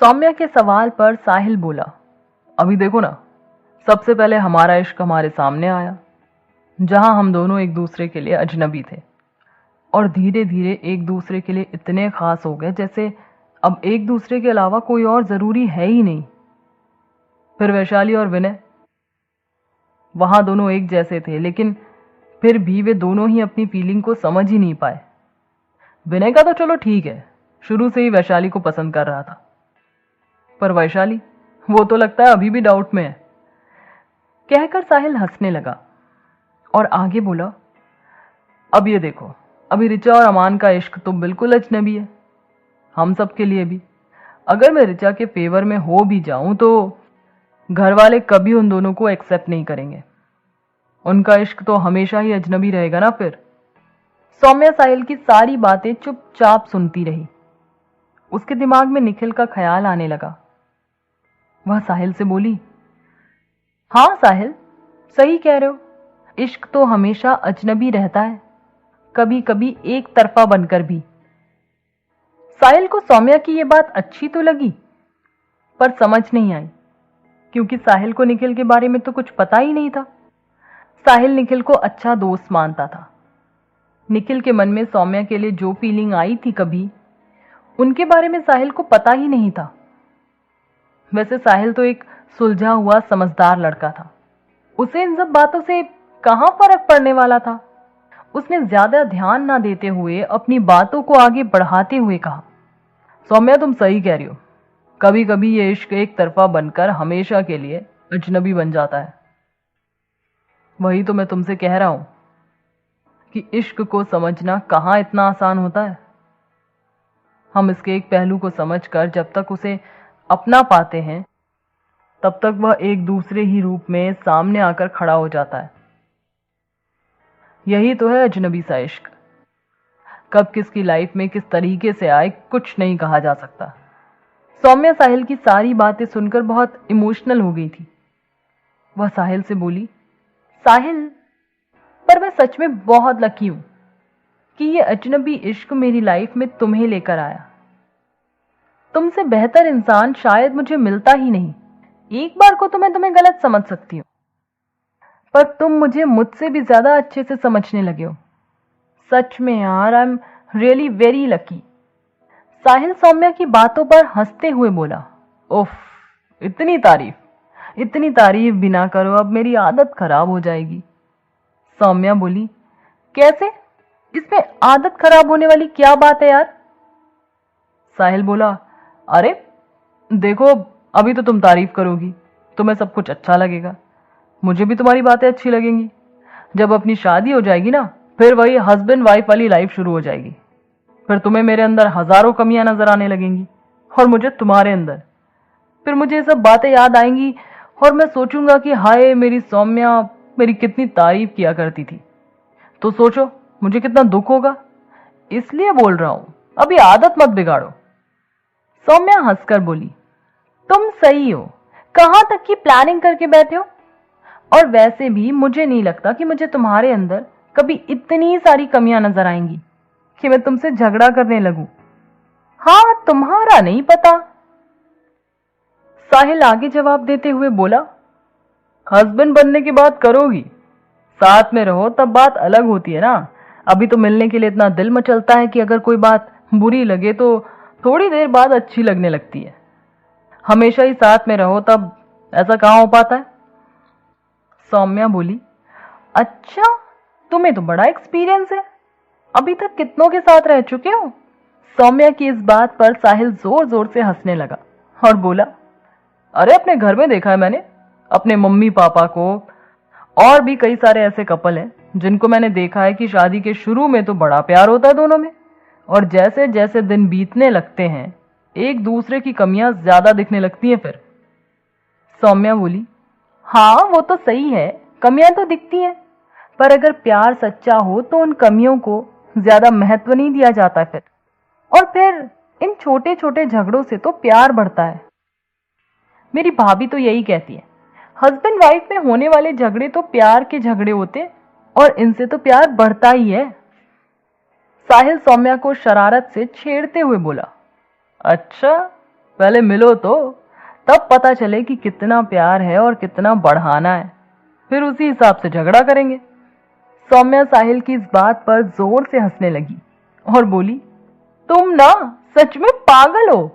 सौम्या के सवाल पर साहिल बोला, अभी देखो ना, सबसे पहले हमारा इश्क हमारे सामने आया, जहां हम दोनों एक दूसरे के लिए अजनबी थे, और धीरे धीरे एक दूसरे के लिए इतने खास हो गए जैसे अब एक दूसरे के अलावा कोई और जरूरी है ही नहीं। फिर वैशाली और विनय, वहां दोनों एक जैसे थे, लेकिन फिर भी वे दोनों ही अपनी फीलिंग को समझ ही नहीं पाए। विनय का तो चलो ठीक है, शुरू से ही वैशाली को पसंद कर रहा था, पर वैशाली, वो तो लगता है अभी भी डाउट में है। कहकर साहिल हंसने लगा और आगे बोला, अब ये देखो, अभी रिचा और अमान का इश्क तो बिल्कुल अजनबी है, हम सब के लिए भी। अगर मैं रिचा के फेवर में हो भी जाऊं तो घर वाले कभी उन दोनों को एक्सेप्ट नहीं करेंगे, उनका इश्क तो हमेशा ही अजनबी रहेगा ना। फिर सौम्या साहिल की सारी बातें चुपचाप सुनती रही। उसके दिमाग में निखिल का ख्याल आने लगा। वह साहिल से बोली, हाँ साहिल, सही कह रहे हो, इश्क तो हमेशा अजनबी रहता है, कभी कभी एक तरफा बनकर भी। साहिल को सौम्या की यह बात अच्छी तो लगी, पर समझ नहीं आई, क्योंकि साहिल को निखिल के बारे में तो कुछ पता ही नहीं था। साहिल निखिल को अच्छा दोस्त मानता था। निखिल के मन में सौम्या के लिए जो फीलिंग आई थी कभी, उनके बारे में साहिल को पता ही नहीं था। वैसे साहिल तो एक सुलझा हुआ समझदार लड़का था, उसे इन सब बातों से कहां फर्क पड़ने वाला था। उसने ज्यादा ध्यान ना देते हुए अपनी बातों को आगे बढ़ाते हुए कहा, सौम्या तुम सही कह रही हो, कभी कभी ये इश्क एक तरफा बनकर हमेशा के लिए अजनबी बन जाता है। वही तो मैं तुमसे कह रहा हूं कि इश्क को समझना कहां इतना आसान होता है। हम इसके एक पहलू को समझकर जब तक उसे अपना पाते हैं, तब तक वह एक दूसरे ही रूप में सामने आकर खड़ा हो जाता है। यही तो है अजनबी सा इश्क। कब किसकी लाइफ में किस तरीके से आए, कुछ नहीं कहा जा सकता। सौम्या साहिल की सारी बातें सुनकर बहुत इमोशनल हो गई थी। वह साहिल से बोली, साहिल, पर मैं सच में बहुत लकी हूं कि ये अजनबी इश्क मेरी लाइफ में तुम्हें लेकर आया। तुमसे बेहतर इंसान शायद मुझे मिलता ही नहीं। एक बार को तो मैं तुम्हें गलत समझ सकती हूँ, पर तुम मुझे मुझसे भी ज्यादा अच्छे से समझने लगे हो। सच में यार, I am really very lucky. Sahil Saumya की बातों पर हंसते हुए बोला, ओफ, इतनी तारीफ भी ना करो, अब मेरी आदत खराब हो जाएगी। सौम्या बोली, कैसे? इसमें आदत खराब होने वाली क्या बात है यार? साहिल बोला, अरे देखो, अभी तो तुम तारीफ करोगी, तुम्हें सब कुछ अच्छा लगेगा, मुझे भी तुम्हारी बातें अच्छी लगेंगी। जब अपनी शादी हो जाएगी ना, फिर वही हस्बैंड वाइफ वाली लाइफ शुरू हो जाएगी। फिर तुम्हें मेरे अंदर हजारों कमियां नजर आने लगेंगी और मुझे तुम्हारे अंदर। फिर मुझे ये सब बातें याद आएंगी और मैं सोचूंगा कि हाय मेरी सौम्या मेरी कितनी तारीफ किया करती थी। तो सोचो मुझे कितना दुख होगा। इसलिए बोल रहा हूं, अभी आदत मत बिगाड़ो। सौम्या हंसकर बोली, तुम सही हो, कहां तक की प्लानिंग करके बैठे हो। और वैसे भी मुझे नहीं लगता कि मुझे तुम्हारे अंदर कभी इतनी सारी कमियां नजर आएंगी कि मैं तुमसे झगड़ा करने लगूं। हाँ, तुम्हारा नहीं पता। साहिल आगे जवाब देते हुए बोला, हस्बैंड बनने की बात करोगी, साथ में रहो तब बात अलग होती है ना। अभी तो मिलने के लिए इतना दिल मचलता है कि अगर कोई बात बुरी लगे तो थोड़ी देर बाद अच्छी लगने लगती है। हमेशा ही साथ में रहो तब ऐसा कहां हो पाता है। सौम्या बोली, अच्छा, तुम्हें तो बड़ा एक्सपीरियंस है, अभी तक कितनों के साथ रह चुके हो। सौम्या की इस बात पर साहिल जोर जोर से हंसने लगा और बोला, अरे अपने घर में देखा है मैंने, अपने मम्मी पापा को, और भी कई सारे ऐसे कपल हैं जिनको मैंने देखा है कि शादी के शुरू में तो बड़ा प्यार होता है दोनों में, और जैसे जैसे दिन बीतने लगते हैं एक दूसरे की कमियां ज्यादा दिखने लगती हैं। फिर सौम्या बोली, हाँ वो तो सही है, कमियां तो दिखती हैं, पर अगर प्यार सच्चा हो तो उन कमियों को ज्यादा महत्व नहीं दिया जाता फिर, और फिर इन छोटे छोटे झगड़ों से तो प्यार बढ़ता है। मेरी भाभी तो यही कहती है, हस्बैंड वाइफ में होने वाले झगड़े तो प्यार के झगड़े होते और इनसे तो प्यार बढ़ता ही है। साहिल सौम्या को शरारत से छेड़ते हुए बोला, अच्छा, पहले मिलो तो, तब पता चले कि कितना प्यार है और कितना बढ़ाना है, फिर उसी हिसाब से झगड़ा करेंगे। सौम्या साहिल की इस बात पर जोर से हंसने लगी और बोली, तुम ना सच में पागल हो।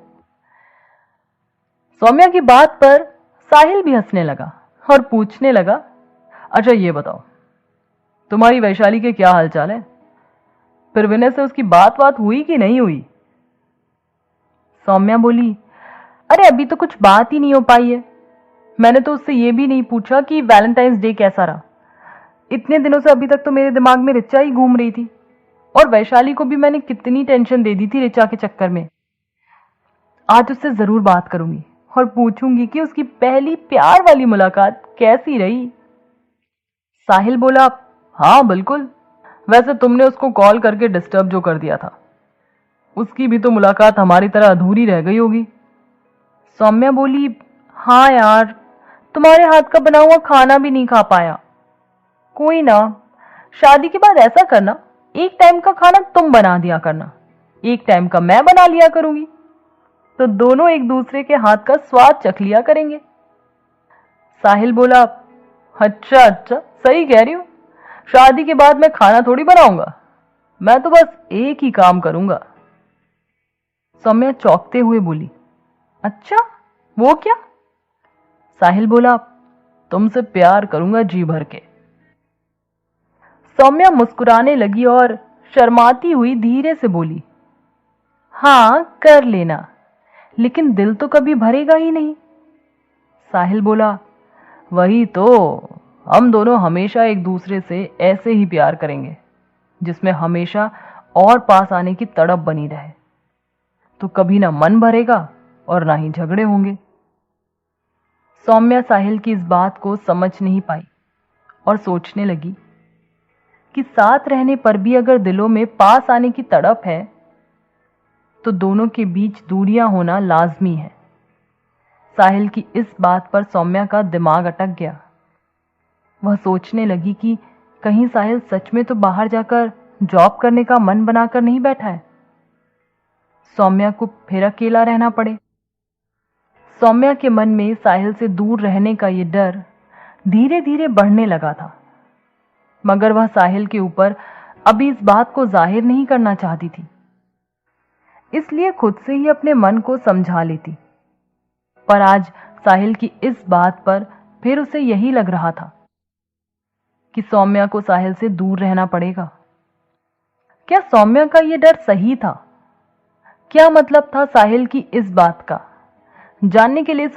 सौम्या की बात पर साहिल भी हंसने लगा और पूछने लगा, अच्छा ये बताओ, तुम्हारी वैशाली के क्या हालचाल है? फिर विनय से उसकी बात हुई कि नहीं हुई? सौम्या बोली, अरे अभी तो कुछ बात ही नहीं हो पाई है। मैंने तो उससे ये भी नहीं पूछा कि वैलेंटाइंस डे कैसा रहा। इतने दिनों से अभी तक तो मेरे दिमाग में ऋचा ही घूम रही थी, और वैशाली को भी मैंने कितनी टेंशन दे दी थी ऋचा के चक्कर में। आज उससे जरूर बात करूंगी और पूछूंगी कि उसकी पहली प्यार वाली मुलाकात कैसी रही। साहिल बोला, हाँ बिल्कुल, वैसे तुमने उसको कॉल करके डिस्टर्ब जो कर दिया था, उसकी भी तो मुलाकात हमारी तरह अधूरी रह गई होगी। सौम्या बोली, हाँ यार, तुम्हारे हाथ का बना हुआ खाना भी नहीं खा पाया। कोई ना, शादी के बाद ऐसा करना, एक टाइम का खाना तुम बना दिया करना, एक टाइम का मैं बना लिया करूंगी, तो दोनों एक दूसरे के हाथ का स्वाद चख लिया करेंगे। साहिल बोला, अच्छा अच्छा, सही कह रही हूं, शादी के बाद मैं खाना थोड़ी बनाऊंगा, मैं तो बस एक ही काम करूंगा। सौम्या चौंकते हुए बोली, अच्छा वो क्या? साहिल बोला, तुमसे प्यार करूंगा जी भर के। सौम्या मुस्कुराने लगी और शर्माती हुई धीरे से बोली, हाँ कर लेना, लेकिन दिल तो कभी भरेगा ही नहीं। साहिल बोला, वही तो, हम दोनों हमेशा एक दूसरे से ऐसे ही प्यार करेंगे जिसमें हमेशा और पास आने की तड़प बनी रहे, तो कभी ना मन भरेगा और ना ही झगड़े होंगे। सौम्या साहिल की इस बात को समझ नहीं पाई और सोचने लगी कि साथ रहने पर भी अगर दिलों में पास आने की तड़प है, तो दोनों के बीच दूरियां होना लाजमी है। साहिल की इस बात पर सौम्या का दिमाग अटक गया। वह सोचने लगी कि कहीं साहिल सच में तो बाहर जाकर जॉब करने का मन बनाकर नहीं बैठा है, सौम्या को फिर अकेला रहना पड़े। सौम्या के मन में साहिल से दूर रहने का ये डर धीरे धीरे बढ़ने लगा था, मगर वह साहिल के ऊपर अभी इस बात को जाहिर नहीं करना चाहती थी, इसलिए खुद से ही अपने मन को समझा लेती। पर आज साहिल की इस बात पर फिर उसे यही लग रहा था कि सौम्या को साहिल से दूर रहना पड़ेगा। क्या सौम्या का यह डर सही था? क्या मतलब था साहिल की इस बात का? जानने के लिए